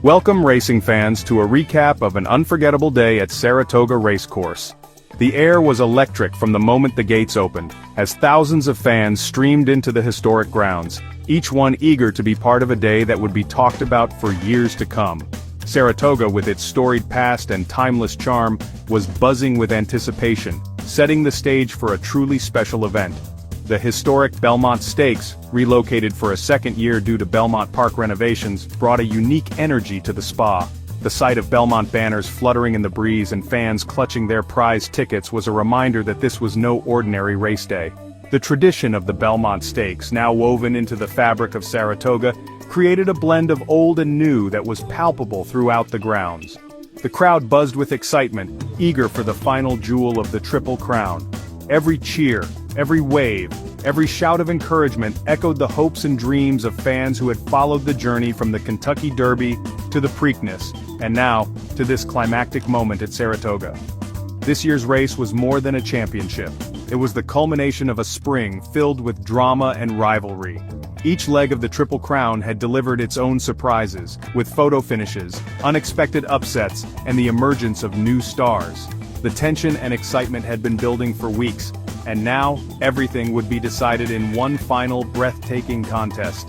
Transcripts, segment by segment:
Welcome racing fans to a recap of an unforgettable day at Saratoga Race Course. The air was electric from the moment the gates opened, as thousands of fans streamed into the historic grounds, each one eager to be part of a day that would be talked about for years to come. Saratoga, with its storied past and timeless charm, was buzzing with anticipation, setting the stage for a truly special event. The historic Belmont Stakes, relocated for a second year due to Belmont Park renovations, brought a unique energy to the spa. The sight of Belmont banners fluttering in the breeze and fans clutching their prize tickets was a reminder that this was no ordinary race day. The tradition of the Belmont Stakes, now woven into the fabric of Saratoga, created a blend of old and new that was palpable throughout the grounds. The crowd buzzed with excitement, eager for the final jewel of the Triple Crown. Every cheer, every wave, every shout of encouragement echoed the hopes and dreams of fans who had followed the journey from the Kentucky Derby to the Preakness, and now, to this climactic moment at Saratoga. This year's race was more than a championship. It was the culmination of a spring filled with drama and rivalry. Each leg of the Triple Crown had delivered its own surprises, with photo finishes, unexpected upsets, and the emergence of new stars. The tension and excitement had been building for weeks, and now, everything would be decided in one final breathtaking contest.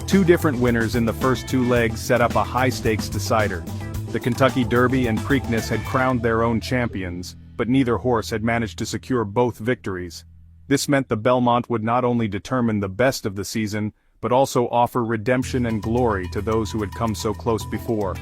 Two different winners in the first two legs set up a high-stakes decider. The Kentucky Derby and Preakness had crowned their own champions, but neither horse had managed to secure both victories. This meant the Belmont would not only determine the best of the season, but also offer redemption and glory to those who had come so close before.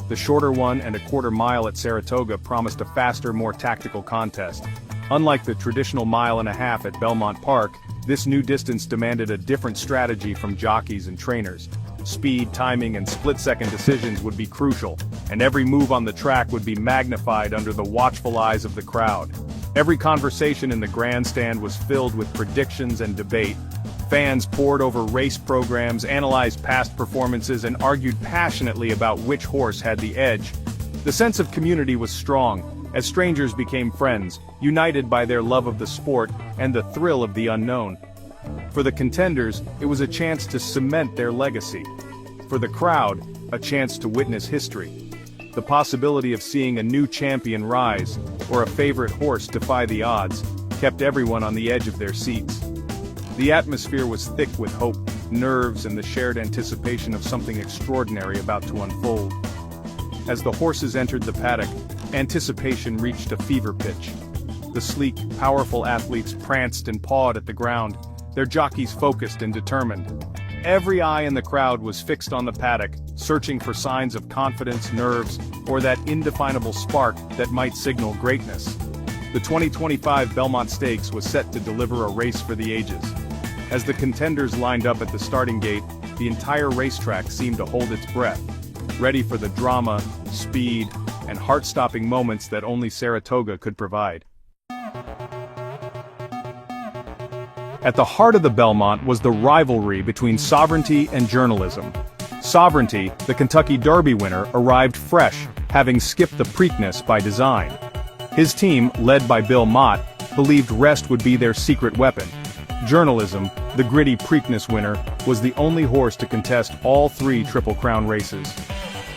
The shorter 1.25 mile at Saratoga promised a faster, more tactical contest. Unlike the traditional 1.5 miles at Belmont Park, this new distance demanded a different strategy from jockeys and trainers. Speed, timing, and split-second decisions would be crucial, and every move on the track would be magnified under the watchful eyes of the crowd. Every conversation in the grandstand was filled with predictions and debate. Fans pored over race programs, analyzed past performances, and argued passionately about which horse had the edge. The sense of community was strong, as strangers became friends, united by their love of the sport and the thrill of the unknown. For the contenders, it was a chance to cement their legacy. For the crowd, a chance to witness history. The possibility of seeing a new champion rise, or a favorite horse defy the odds, kept everyone on the edge of their seats. The atmosphere was thick with hope, nerves, and the shared anticipation of something extraordinary about to unfold. As the horses entered the paddock, anticipation reached a fever pitch. The sleek, powerful athletes pranced and pawed at the ground, their jockeys focused and determined. Every eye in the crowd was fixed on the paddock, searching for signs of confidence, nerves, or that indefinable spark that might signal greatness. The 2025 Belmont Stakes was set to deliver a race for the ages. As the contenders lined up at the starting gate, the entire racetrack seemed to hold its breath, ready for the drama, speed, and heart-stopping moments that only Saratoga could provide. At the heart of the Belmont was the rivalry between sovereignty and journalism. Sovereignty, the Kentucky Derby winner, arrived fresh, having skipped the Preakness by design. His team, led by Bill Mott, believed rest would be their secret weapon. Journalism, the gritty Preakness winner, was the only horse to contest all three Triple Crown races.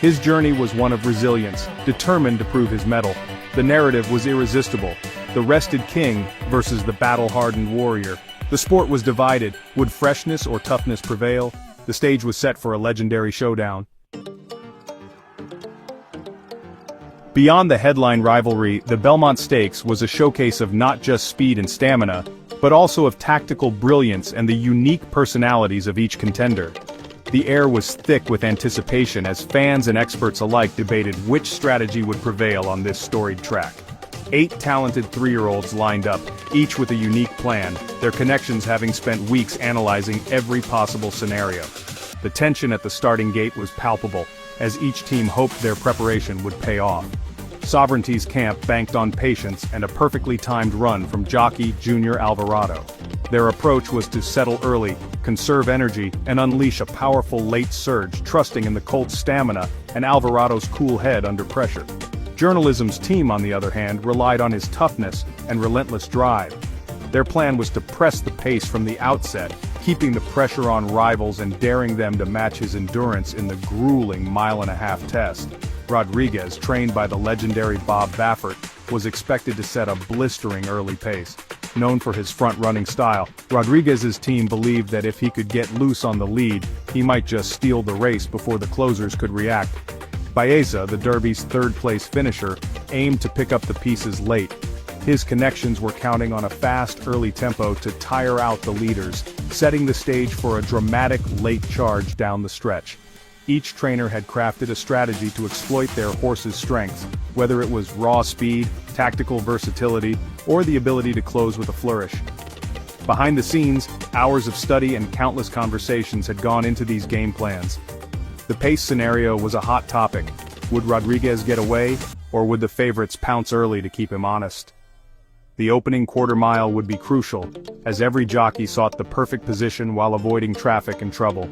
His journey was one of resilience, determined to prove his mettle. The narrative was irresistible: the rested king versus the battle-hardened warrior. The sport was divided. Would freshness or toughness prevail? The stage was set for a legendary showdown. Beyond the headline rivalry, the Belmont Stakes was a showcase of not just speed and stamina, but also of tactical brilliance and the unique personalities of each contender. The air was thick with anticipation as fans and experts alike debated which strategy would prevail on this storied track. 8 talented 3-year-olds lined up, each with a unique plan, their connections having spent weeks analyzing every possible scenario. The tension at the starting gate was palpable, as each team hoped their preparation would pay off. Sovereignty's camp banked on patience and a perfectly timed run from jockey Junior Alvarado. Their approach was to settle early, conserve energy, and unleash a powerful late surge, trusting in the colt's stamina and Alvarado's cool head under pressure. Journalism's team, on the other hand, relied on his toughness and relentless drive. Their plan was to press the pace from the outset, keeping the pressure on rivals and daring them to match his endurance in the grueling mile-and-a-half test. Rodriguez, trained by the legendary Bob Baffert, was expected to set a blistering early pace. Known for his front-running style, Rodriguez's team believed that if he could get loose on the lead, he might just steal the race before the closers could react. Baeza, the Derby's third-place finisher, aimed to pick up the pieces late. His connections were counting on a fast early tempo to tire out the leaders, setting the stage for a dramatic late charge down the stretch. Each trainer had crafted a strategy to exploit their horse's strengths, whether it was raw speed, tactical versatility, or the ability to close with a flourish. Behind the scenes, hours of study and countless conversations had gone into these game plans. The pace scenario was a hot topic. Would Rodriguez get away, or would the favorites pounce early to keep him honest? The opening quarter mile would be crucial, as every jockey sought the perfect position while avoiding traffic and trouble.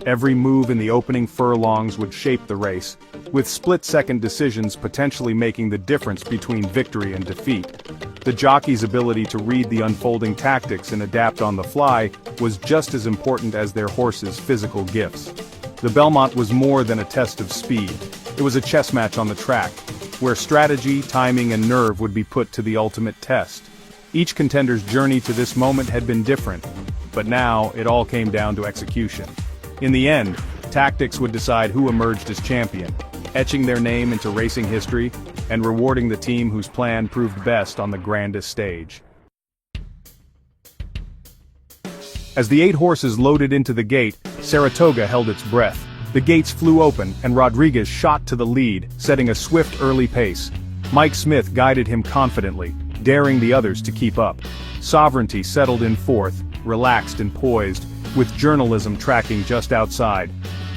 Every move in the opening furlongs would shape the race, with split-second decisions potentially making the difference between victory and defeat. The jockey's ability to read the unfolding tactics and adapt on the fly was just as important as their horse's physical gifts. The Belmont was more than a test of speed. It was a chess match on the track, where strategy, timing, and nerve would be put to the ultimate test. Each contender's journey to this moment had been different, but now it all came down to execution. In the end, tactics would decide who emerged as champion, etching their name into racing history and rewarding the team whose plan proved best on the grandest stage. As the 8 horses loaded into the gate, Saratoga held its breath. The gates flew open, and Rodriguez shot to the lead, setting a swift early pace. Mike Smith guided him confidently, daring the others to keep up. Sovereignty settled in fourth, relaxed and poised, with journalism tracking just outside.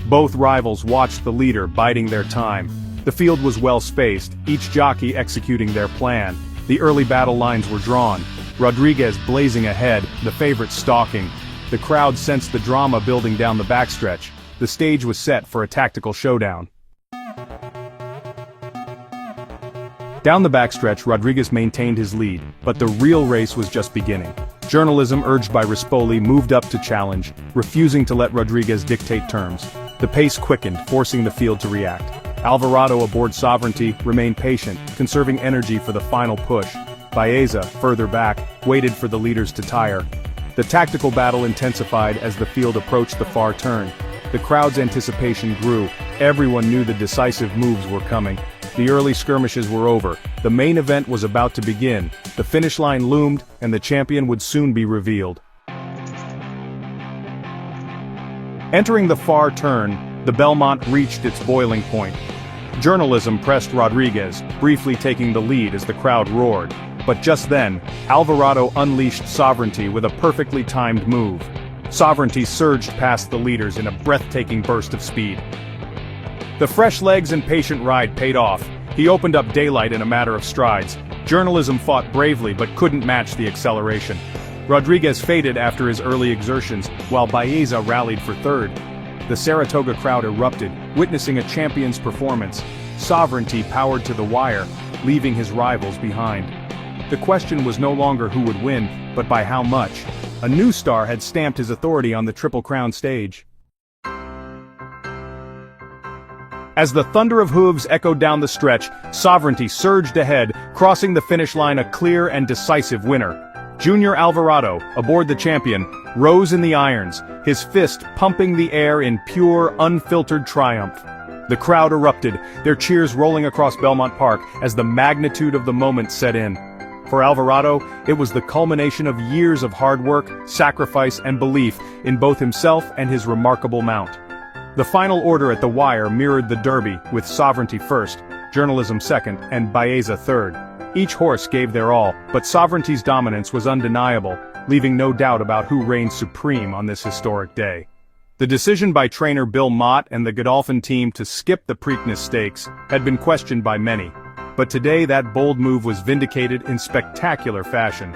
Both rivals watched the leader biding their time. The field was well spaced, each jockey executing their plan. The early battle lines were drawn. Rodriguez blazing ahead, the favorites stalking. The crowd sensed the drama building down the backstretch. The stage was set for a tactical showdown. Down the backstretch, Rodriguez maintained his lead, but the real race was just beginning. Journalism, urged by Rispoli, moved up to challenge, refusing to let Rodriguez dictate terms. The pace quickened, forcing the field to react. Alvarado aboard Sovereignty remained patient, conserving energy for the final push. Baeza, further back, waited for the leaders to tire. The tactical battle intensified as the field approached the far turn. The crowd's anticipation grew. Everyone knew the decisive moves were coming. The early skirmishes were over. The main event was about to begin. The finish line loomed, and the champion would soon be revealed. Entering the far turn, the Belmont reached its boiling point. Journalism pressed Rodriguez, briefly taking the lead as the crowd roared. But just then, Alvarado unleashed Sovereignty with a perfectly timed move. Sovereignty surged past the leaders in a breathtaking burst of speed. The fresh legs and patient ride paid off. He opened up daylight in a matter of strides. Journalism fought bravely but couldn't match the acceleration. Rodriguez faded after his early exertions, while Baeza rallied for third. The Saratoga crowd erupted, witnessing a champion's performance. Sovereignty powered to the wire, leaving his rivals behind. The question was no longer who would win, but by how much. A new star had stamped his authority on the Triple Crown stage. As the thunder of hooves echoed down the stretch, Sovereignty surged ahead, crossing the finish line a clear and decisive winner. Junior Alvarado, aboard the champion, rose in the irons, his fist pumping the air in pure, unfiltered triumph. The crowd erupted, their cheers rolling across Belmont Park as the magnitude of the moment set in. For Alvarado, it was the culmination of years of hard work, sacrifice, and belief in both himself and his remarkable mount. The final order at the wire mirrored the Derby, with Sovereignty first, Journalism second, and Baeza third. Each horse gave their all, but Sovereignty's dominance was undeniable, leaving no doubt about who reigned supreme on this historic day. The decision by trainer Bill Mott and the Godolphin team to skip the Preakness Stakes had been questioned by many, but today that bold move was vindicated in spectacular fashion.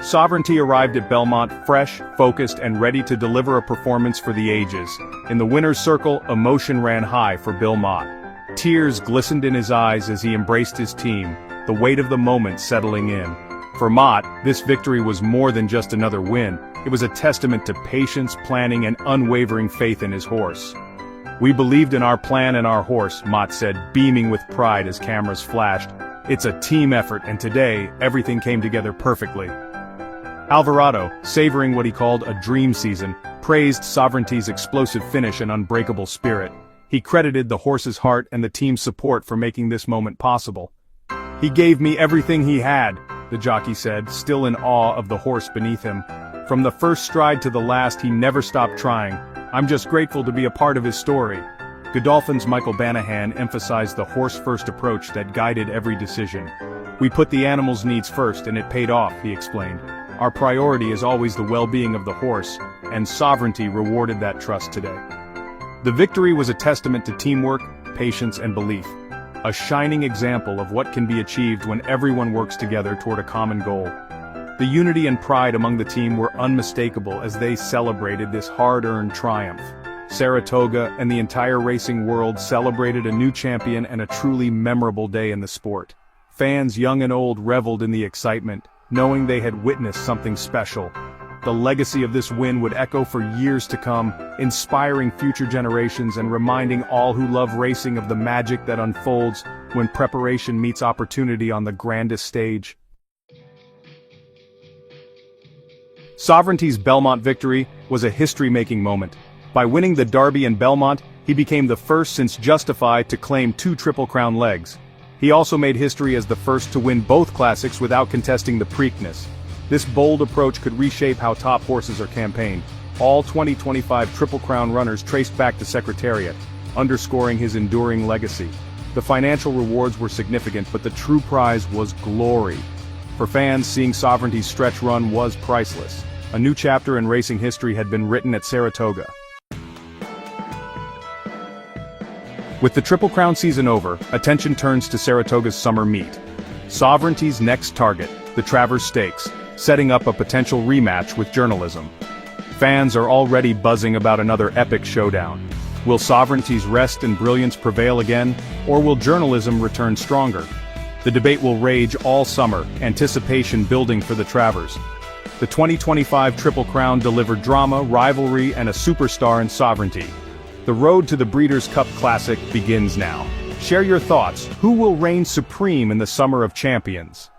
Sovereignty arrived at Belmont fresh, focused, and ready to deliver a performance for the ages. In the winner's circle, emotion ran high for Bill Mott. Tears glistened in his eyes as he embraced his team, the weight of the moment settling in. For Mott, this victory was more than just another win. It was a testament to patience, planning, and unwavering faith in his horse. "We believed in our plan and our horse," Mott said, beaming with pride as cameras flashed. "It's a team effort, and today, everything came together perfectly." Alvarado, savoring what he called a dream season, praised Sovereignty's explosive finish and unbreakable spirit. He credited the horse's heart and the team's support for making this moment possible. "He gave me everything he had," the jockey said, still in awe of the horse beneath him. "From the first stride to the last, he never stopped trying. I'm just grateful to be a part of his story." Godolphin's Michael Banahan emphasized the horse-first approach that guided every decision. "We put the animal's needs first and it paid off," he explained. "Our priority is always the well-being of the horse, and Sovereignty rewarded that trust today." The victory was a testament to teamwork, patience, and belief. A shining example of what can be achieved when everyone works together toward a common goal. The unity and pride among the team were unmistakable as they celebrated this hard-earned triumph. Saratoga and the entire racing world celebrated a new champion and a truly memorable day in the sport. Fans young and old reveled in the excitement, knowing they had witnessed something special. The legacy of this win would echo for years to come, inspiring future generations and reminding all who love racing of the magic that unfolds when preparation meets opportunity on the grandest stage. Sovereignty's Belmont victory was a history-making moment. By winning the Derby in Belmont, he became the first since Justify to claim 2 Triple Crown legs. He also made history as the first to win both classics without contesting the Preakness. This bold approach could reshape how top horses are campaigned. All 2025 Triple Crown runners traced back to Secretariat, underscoring his enduring legacy. The financial rewards were significant, but the true prize was glory. For fans, seeing Sovereignty's stretch run was priceless. A new chapter in racing history had been written at Saratoga. With the Triple Crown season over, attention turns to Saratoga's summer meet. Sovereignty's next target, the Travers Stakes, setting up a potential rematch with journalism. Fans are already buzzing about another epic showdown. Will Sovereignty's rest and brilliance prevail again, or will journalism return stronger? The debate will rage all summer, anticipation building for the Travers. The 2025 Triple Crown delivered drama, rivalry, and a superstar in Sovereignty. The road to the Breeders' Cup Classic begins now. Share your thoughts. Who will reign supreme in the Summer of Champions?